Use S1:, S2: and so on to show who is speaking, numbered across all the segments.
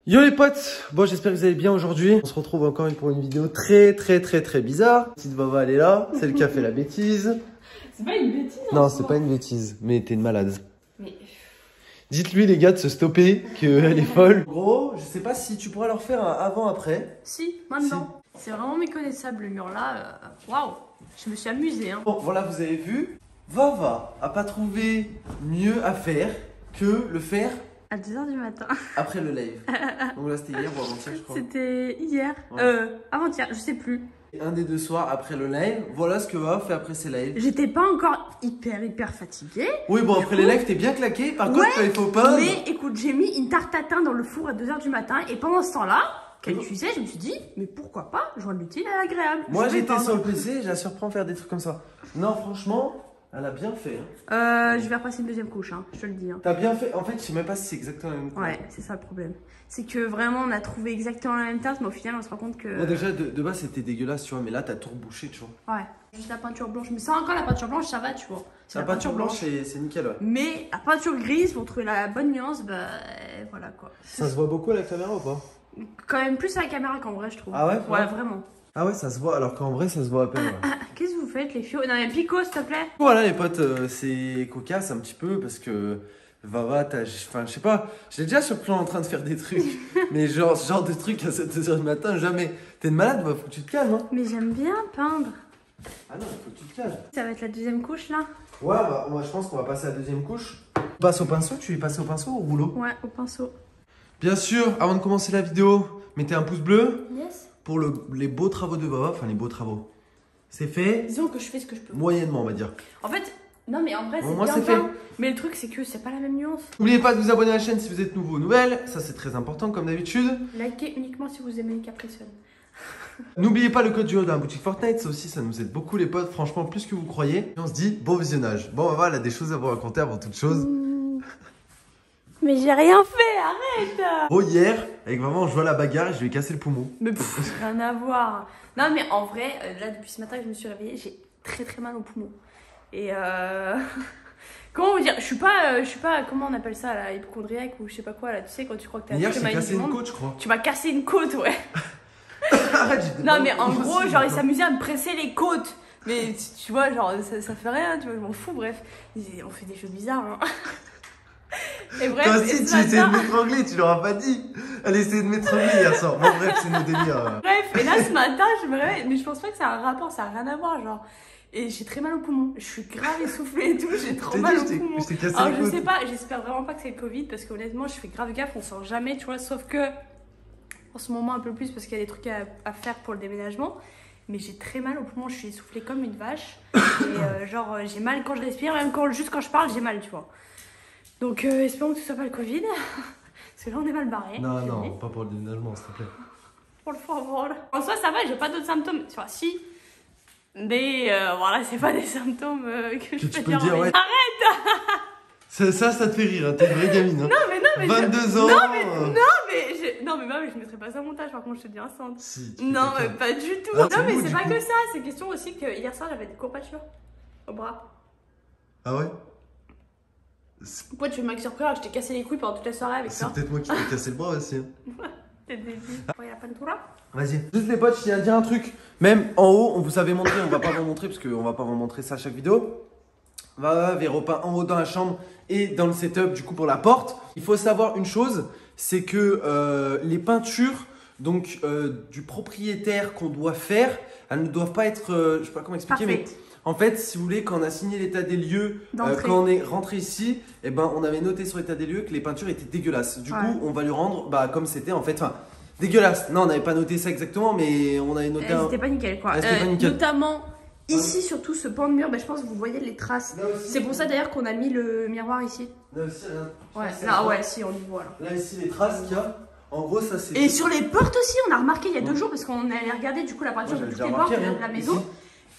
S1: Yo les potes, bon j'espère que vous allez bien aujourd'hui. On se retrouve encore pour une vidéo très bizarre. Petite Vava elle est là, celle qui a fait la bêtise.
S2: C'est pas une bêtise.
S1: Non, c'est pas une bêtise, mais t'es une malade.
S2: Mais...
S1: Dites-lui les gars de se stopper, qu'elle est folle. Gros, je sais pas si tu pourras leur faire un avant-après.
S2: Si, maintenant. Si. C'est vraiment méconnaissable le mur là. Waouh, je me suis amusée. Hein.
S1: Bon, voilà, vous avez vu, Vava a pas trouvé mieux à faire que le faire
S2: à 10h du matin.
S1: Après le live. Donc là c'était hier ou avant-hier je crois.
S2: C'était hier. Ouais. Avant-hier, je sais plus.
S1: Un des deux soirs après le live, voilà ce que Vava fait après ses lives.
S2: J'étais pas encore hyper fatiguée.
S1: Oui bon après les lives t'es bien claqué. Par contre quand il faut pas...
S2: Mais écoute, j'ai mis une tarte tatin dans le four à 2h du matin. Et pendant ce temps-là, qu'elle cuisait, je me suis dit, mais pourquoi pas joindre l'utile à l'agréable.
S1: Moi j'étais sur le PC, je la surprends faire des trucs comme ça. Non franchement... Elle a bien fait. Hein.
S2: Je vais repasser une deuxième couche, hein, je te le dis. Hein.
S1: T'as bien fait. En fait, je sais même pas si c'est exactement la même couche.
S2: Ouais, c'est ça le problème. C'est que vraiment, on a trouvé exactement la même tasse, mais au final, on se rend compte que.
S1: Bon, déjà, de base, c'était dégueulasse, tu vois, mais là, t'as tout rebouché, tu vois.
S2: Ouais, juste la peinture blanche. Mais ça, encore, la peinture blanche, ça va, tu vois.
S1: La peinture blanche, c'est nickel, ouais.
S2: Mais la peinture grise, pour trouver la bonne nuance, bah voilà quoi.
S1: Ça se voit beaucoup à la caméra ou pas?
S2: Quand même plus à la caméra qu'en vrai, je trouve.
S1: Ah ouais?
S2: Ouais, vraiment.
S1: Ah ouais, ça se voit, alors qu'en vrai, ça se voit à peine. Ouais.
S2: Qu'est-ce que vous faites, les filles? Non, mais Pico, s'il te plaît.
S1: Voilà, les potes, c'est cocasse un petit peu parce que Vava, enfin, je sais pas, j'ai déjà surpris en train de faire des trucs, mais genre, ce genre de trucs à 7h du matin, jamais. T'es une malade, bah, faut que tu te calmes, hein.
S2: Mais j'aime bien peindre.
S1: Ah non, faut que tu te calmes.
S2: Ça va être la deuxième couche là?
S1: Ouais, bah, moi je pense qu'on va passer à la deuxième couche. On passe au pinceau, tu es passé au pinceau ou au rouleau?
S2: Ouais, au pinceau.
S1: Bien sûr, avant de commencer la vidéo, mettez un pouce bleu.
S2: Yes.
S1: Pour les beaux travaux de Vava, enfin les beaux travaux. C'est fait.
S2: Disons que je fais ce que je peux.
S1: Moyennement, on va dire.
S2: En fait, non mais en vrai,
S1: bon,
S2: c'est
S1: bien
S2: fait.
S1: Fait.
S2: Mais le truc, c'est que c'est pas la même nuance.
S1: N'oubliez pas de vous abonner à la chaîne si vous êtes nouveau ou nouvelle. Ça, c'est très important, comme d'habitude.
S2: Likez uniquement si vous aimez les Capricioles.
S1: N'oubliez pas le code JO dans la boutique Fortnite. Ça aussi, ça nous aide beaucoup, les potes. Franchement, plus que vous croyez. Et on se dit bon visionnage. Bon, Vava, elle a des choses à vous raconter avant toute chose.
S2: Mais j'ai rien fait, arrête.
S1: Bon, hier, avec Vava, on jouait à la bagarre et je lui ai cassé le poumon.
S2: Mais rien à voir. Non, mais en vrai, là, depuis ce matin que je me suis réveillée, j'ai très mal au poumon. Et comment vous dire, je suis pas, comment on appelle ça, là, hypochondriaque ou je sais pas quoi, là, tu sais, quand tu crois que t'as
S1: hier, j'ai cassé une côte, je crois.
S2: Tu m'as cassé une côte, ouais.
S1: Arrête,
S2: non, mais en gros, genre, il s'amusait à me presser les côtes. Mais tu vois, genre, ça fait rien, tu vois, je m'en fous, bref. On fait des choses bizarres, hein. Et bref,
S1: toi aussi, tu essayais de m'étrangler, tu leur as pas dit. Elle essayait de m'étrangler hier soir. Bon, bref, c'est nos délires.
S2: Bref, et là, ce matin, je me réveille, mais je pense pas que ça a un rapport, ça a rien à voir, genre. Et j'ai très mal au poumon. Je suis grave essoufflée et tout, j'ai trop mal au poumon. Alors, je sais pas, j'espère vraiment pas que c'est le Covid, parce qu'honnêtement, je fais grave gaffe, on sort jamais, tu vois, sauf que en ce moment, un peu plus, parce qu'il y a des trucs à faire pour le déménagement. Mais j'ai très mal au poumon, je suis essoufflée comme une vache. Et genre, j'ai mal quand je respire, même juste quand je parle, j'ai mal, tu vois. Donc, espérons que ce soit pas le Covid. Parce que là, on est mal barré.
S1: Non, non, pas pour le déménagement, s'il te plaît.
S2: Pour le favor. En soi, ça va, j'ai pas d'autres symptômes. Enfin, si. Mais voilà, c'est pas des symptômes que je peux dire.
S1: Ouais.
S2: Arrête.
S1: Ça te fait rire, hein, t'es une vraie gamine. Hein.
S2: Non, mais
S1: 22 ans.
S2: Non, mais je mettrai pas ça au montage, par contre, je te dis instant.
S1: Si,
S2: non, mais pas du tout.
S1: Ah,
S2: non, mais c'est pas que ça. C'est question aussi que hier soir, j'avais des courbatures au bras.
S1: Ah ouais?
S2: Pourquoi tu veux m'exciter alors que je t'ai cassé les couilles pendant toute la soirée avec ça?
S1: C'est peut-être moi qui t'ai cassé le bras aussi.
S2: T'es débile. La pantoura.
S1: Vas-y. Juste les potes, je tiens à dire un truc. Même en haut, on vous avait montré, on va pas vous montrer parce qu'on va pas vous montrer ça à chaque vidéo. Va repeint en haut dans la chambre et dans le setup du coup pour la porte. Il faut savoir une chose, c'est que les peintures donc du propriétaire qu'on doit faire, elles ne doivent pas être, je sais pas comment expliquer,
S2: parfait.
S1: mais en fait, si vous voulez, quand on a signé l'état des lieux, quand on est rentré ici, eh ben, on avait noté sur l'état des lieux que les peintures étaient dégueulasses. Du coup, on va lui rendre comme c'était en fait. Enfin, dégueulasse. Non, on n'avait pas noté ça exactement, mais on avait noté.
S2: C'était pas nickel quoi.
S1: Pas nickel.
S2: Notamment ici, surtout ce pan de mur, je pense que vous voyez les traces. C'est pour ça d'ailleurs qu'on a mis le miroir ici.
S1: Là aussi, rien.
S2: Ouais, là, ouais, si, on y voit là.
S1: Là, ici, les traces qu'il y a. En gros, ça c'est.
S2: Et sur les portes aussi, on a remarqué il y a 2 jours parce qu'on allait regarder du coup la peinture de toutes les portes de la maison.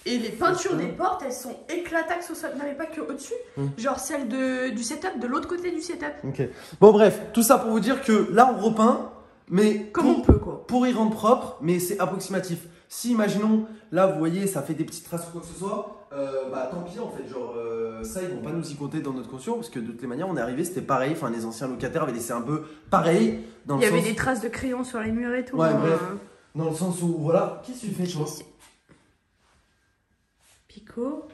S2: Et les peintures des portes, elles sont éclataxes au sol. Non, mais pas que au-dessus. Genre celle du setup, de l'autre côté du setup.
S1: Ok. Bon, bref, tout ça pour vous dire que là, on repeint, mais
S2: comme on peut, quoi.
S1: Pour y rendre propre, mais c'est approximatif. Si, imaginons, là, vous voyez, ça fait des petites traces ou quoi que ce soit, bah tant pis en fait, genre ça ils vont pas nous y compter dans notre caution parce que de toutes les manières on est arrivé, c'était pareil, enfin les anciens locataires avaient laissé un peu pareil dans le sens...
S2: Il y avait des traces de crayon sur les murs et tout.
S1: Ouais bref, dans le sens où voilà, qu'est-ce que tu fais toi?
S2: Pico.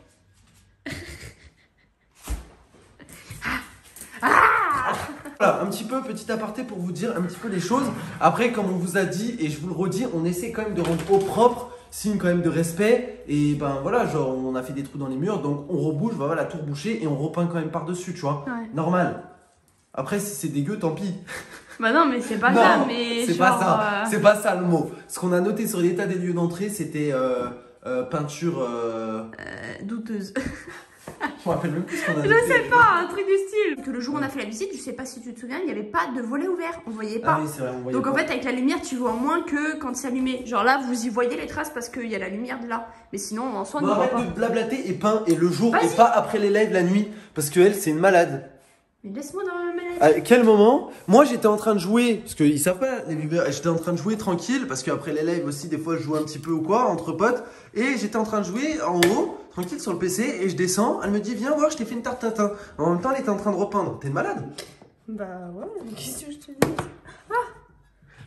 S1: Voilà, un petit peu, petit aparté pour vous dire un petit peu les choses. Après, comme on vous a dit, et je vous le redis, on essaie quand même de rendre au propre, signe quand même de respect. Et ben voilà, genre on a fait des trous dans les murs, donc on rebouche, bah, voilà, tout reboucher et on repeint quand même par-dessus, tu vois. Ouais. Normal. Après, si c'est dégueu, tant pis.
S2: Bah non, mais c'est pas ça, mais
S1: c'est pas ça, c'est pas ça le mot. Ce qu'on a noté sur l'état des lieux d'entrée, c'était peinture...
S2: douteuse.
S1: Je me rappelle même plus ce qu'on a noté.
S2: Je sais pas, un truc du style. Que le jour où on a fait la visite, je sais pas si tu te souviens, il n'y avait pas de volet ouvert, on voyait pas.
S1: Ah oui, c'est vrai, on voyait
S2: donc
S1: pas.
S2: en fait, avec la lumière, tu vois moins que quand c'est allumé. Genre là, vous y voyez les traces parce qu'il y a la lumière de là. Mais sinon, en soi, on ne voit pas.
S1: Arrête de blablater et peint et le jour et pas après les lives la nuit. Parce que elle, c'est une malade.
S2: Mais laisse-moi dans la maladie.
S1: À quel moment? Moi, j'étais en train de jouer, parce qu'ils savent pas, les viewers, j'étais en train de jouer tranquille, parce qu'après les lives aussi, des fois, je joue un petit peu ou quoi, entre potes. Et j'étais en train de jouer en haut, tranquille sur le PC, et je descends. Elle me dit, viens voir, je t'ai fait une tarte tatin. En même temps, elle était en train de repeindre. T'es une malade?
S2: Bah ouais, qu'est-ce que je te dis?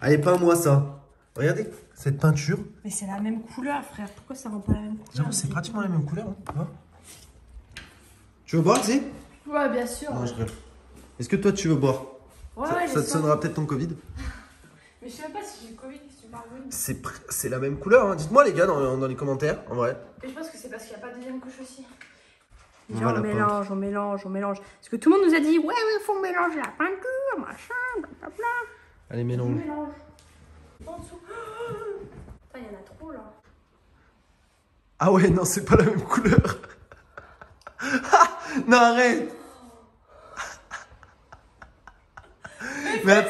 S1: Allez, peins-moi ça. Regardez cette peinture.
S2: Mais c'est la même couleur, frère. Pourquoi ça rend pas la même couleur?
S1: J'avoue, c'est pratiquement la même couleur. Hein. Tu veux boire, Zé?
S2: Ouais, bien sûr.
S1: Non, je rêve. Est-ce que toi, tu veux boire?
S2: Ouais,
S1: ça te sonnera peut-être ton Covid.
S2: Mais je sais même pas si j'ai le Covid, si tu parles.
S1: C'est la même couleur, hein. Dites-moi les gars dans les commentaires, en vrai.
S2: Et je pense que c'est parce qu'il n'y a pas de deuxième couche aussi.
S1: Voilà,
S2: on mélange. Parce que tout le monde nous a dit, ouais, faut mélanger la peinture, machin, blablabla.
S1: Allez, mélange.
S2: En dessous. Putain, il y en a trop là.
S1: Ah ouais, non, c'est pas la même couleur. Non, arrête.
S2: Mais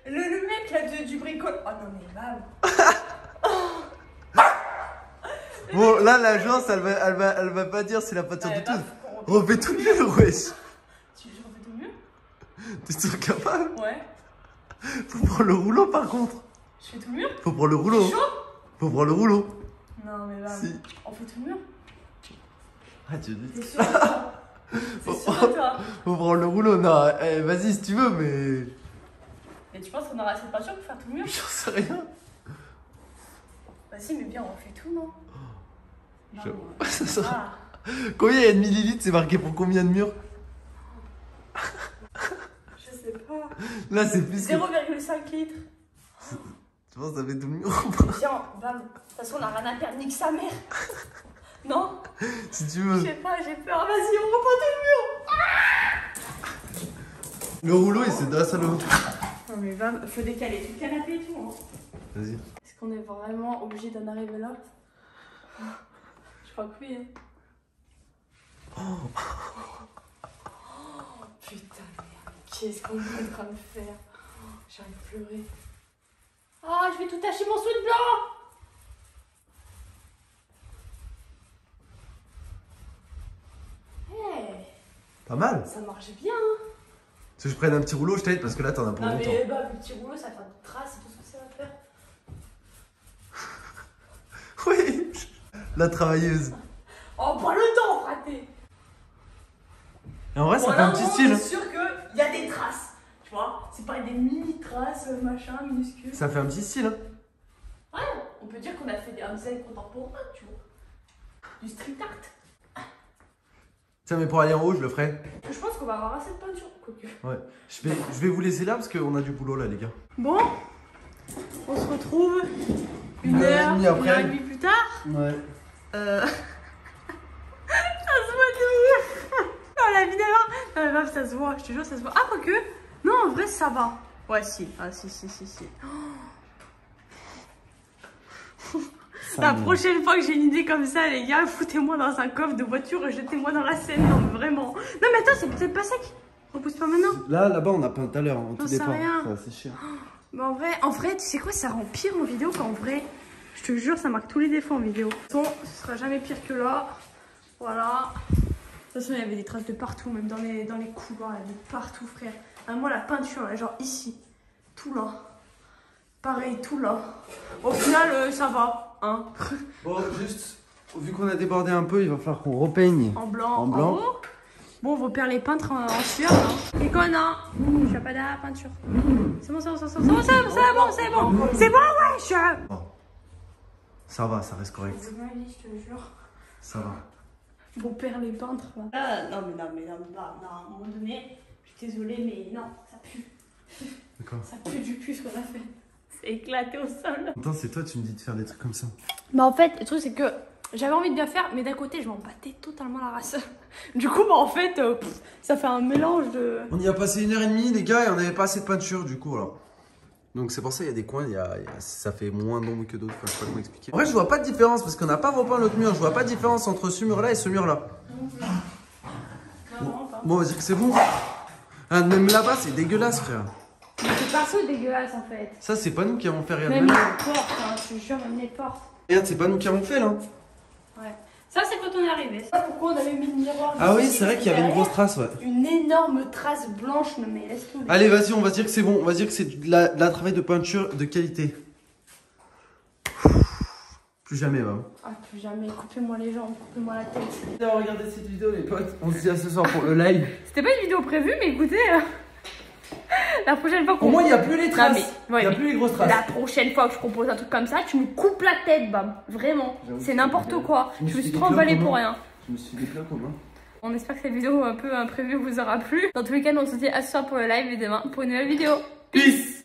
S2: c'est lui, le mec là du bricole. Oh non, mais
S1: Bon, là, l'agence, elle va pas dire c'est la peinture du tout. Refais tout le mur, wesh.
S2: Tu veux que je refais tout le mur?
S1: T'es sûr capable?
S2: Ouais.
S1: Faut prendre le rouleau, par contre.
S2: Je fais tout le mur?
S1: Faut prendre le rouleau.
S2: C'est chaud?
S1: Faut prendre le rouleau.
S2: Non, mais
S1: si.
S2: On fait tout le mur?
S1: Ah, tu dis.
S2: T'es sûr de toi? C'est sûr de toi?
S1: Faut prendre le rouleau. Non, vas-y si tu veux, mais...
S2: Mais tu penses qu'on aura assez de peinture pour faire tout le mur?
S1: J'en sais rien.
S2: Bah si, mais bien, on fait tout, non?
S1: Ça sera... Combien il y a de millilitres? C'est marqué pour combien de murs?
S2: Je sais pas.
S1: Là, c'est plus
S2: 0,5 litres.
S1: Tu penses que ça fait tout le mur?
S2: Tiens, bam. De toute façon, on a rien à perdre, nique sa mère. Non?
S1: Si tu veux.
S2: Je sais pas, j'ai peur. Vas-y, on reprend tout le mur.
S1: Le rouleau, il se dresse à l'eau.
S2: Non mais faut décaler tout le canapé et tout. Hein.
S1: Vas-y.
S2: Est-ce qu'on est vraiment obligé d'en arriver là? Je crois que oui. Hein. Oh, putain de merde. Qu'est-ce qu'on est en train de faire? J'ai envie de pleurer. Ah, je vais tout tacher mon sweat blanc. Hey,
S1: pas mal.
S2: Ça marche bien. Hein.
S1: Si je prenne un petit rouleau, je t'aide parce que là, t'en as pour longtemps.
S2: Mais bah, le petit rouleau, ça va faire des traces et tout ce que ça va faire.
S1: Oui, la travailleuse.
S2: Oh, pas le temps, fraté.
S1: Et en vrai, ça fait un petit style.
S2: C'est sûr qu'il y a des traces. Tu vois, c'est pas des mini-traces, machin, minuscules.
S1: Ça fait un petit style. Hein.
S2: Ouais, on peut dire qu'on a fait un design contemporain, tu vois. Du street art.
S1: Tiens, mais pour aller en haut, je le ferai.
S2: Je pense qu'on va avoir assez de peinture. Quoique.
S1: Ouais. Je vais vous laisser là parce qu'on a du boulot là, les gars.
S2: Bon, on se retrouve une heure et demie plus tard.
S1: Ouais.
S2: Ça se voit de ouf. Non, la vidéo. Non, mais meuf, ça se voit. Je te jure, ça se voit. Ah, quoique. Non, en vrai, ça va. Ouais, si. Ah, si. La prochaine fois que j'ai une idée comme ça, les gars, foutez-moi dans un coffre de voiture et jetez-moi dans la Seine. Non, mais vraiment. Non, mais attends, c'est peut-être pas sec. Repousse pas maintenant.
S1: Là-bas, on a peint tout à l'heure. Hein,
S2: j'en sais rien.
S1: C'est chiant.
S2: Mais en vrai, tu sais quoi, ça rend pire en vidéo qu'en vrai. Je te jure, ça marque tous les défauts en vidéo. Bon, ce sera jamais pire que là. Voilà. De toute façon, il y avait des traces de partout, même dans les couloirs, de partout, frère. Ah, moi, la peinture, là, genre ici, tout là. Pareil, tout là. Au final, ça va, hein.
S1: Bon, juste, vu qu'on a débordé un peu, il va falloir qu'on repeigne.
S2: En blanc. En blanc. En haut. Bon, on repère les peintres en sueur. Hein. Et connard. Je vais pas derrière la peinture. C'est bon, c'est bon, c'est bon, c'est bon, c'est bon. C'est bon, ouais, je suis...
S1: Ça va, ça reste correct.
S2: C'est ma vie, je te jure.
S1: Ça va.
S2: Bon père les peintres. Là. Non, à un moment donné, je suis désolée, mais non, ça pue.
S1: D'accord.
S2: Ça pue du cul ce qu'on a fait. C'est éclaté au sol.
S1: Attends, c'est toi, tu me dis de faire des trucs comme ça.
S2: Bah en fait, le truc c'est que j'avais envie de bien faire, mais d'un côté je m'en battais totalement la race. Du coup, bah en fait, ça fait un mélange de...
S1: On y a passé 1h30 les gars et on n'avait pas assez de peinture du coup alors. Donc c'est pour ça il y a des coins, ça fait moins d'ombre que d'autres, je sais pas comment expliquer. En vrai je vois pas de différence parce qu'on n'a pas repeint l'autre mur, je vois pas de différence entre ce mur là et ce mur là. Bon on va dire que c'est bon. Ah, même là-bas c'est dégueulasse frère.
S2: C'est partout dégueulasse en fait.
S1: Ça c'est pas nous qui avons fait, regarde.
S2: Même les portes, hein, je te jure, même les portes.
S1: Regarde, c'est pas nous qui avons fait là.
S2: Ouais. Ça c'est quand on est arrivé. C'est pourquoi on avait mis le miroir.
S1: Ah oui c'est vrai qu'il y avait une grosse trace ouais.
S2: Une énorme trace blanche, non mais laisse tomber.
S1: Allez vas-y on va dire que c'est bon, on va dire que c'est de la travail de peinture de qualité. Plus jamais va.
S2: Ah plus jamais, coupez-moi les jambes, coupez-moi la tête.
S1: D'avoir regardé cette vidéo les potes, on se dit à ce soir pour le live.
S2: C'était pas une vidéo prévue mais écoutez... La prochaine fois qu'on...
S1: Au moins, il n'y a plus les traces.
S2: Il
S1: n'y a plus les grosses traces.
S2: La prochaine fois que je propose un truc comme ça, tu me coupes la tête, Bam. Vraiment. C'est n'importe quoi. Je me suis trop emballée pour rien.
S1: Je me suis dit là comment.
S2: On espère que cette vidéo un peu imprévue vous aura plu. Dans tous les cas, on se dit à ce soir pour le live et demain pour une nouvelle vidéo.
S1: Peace.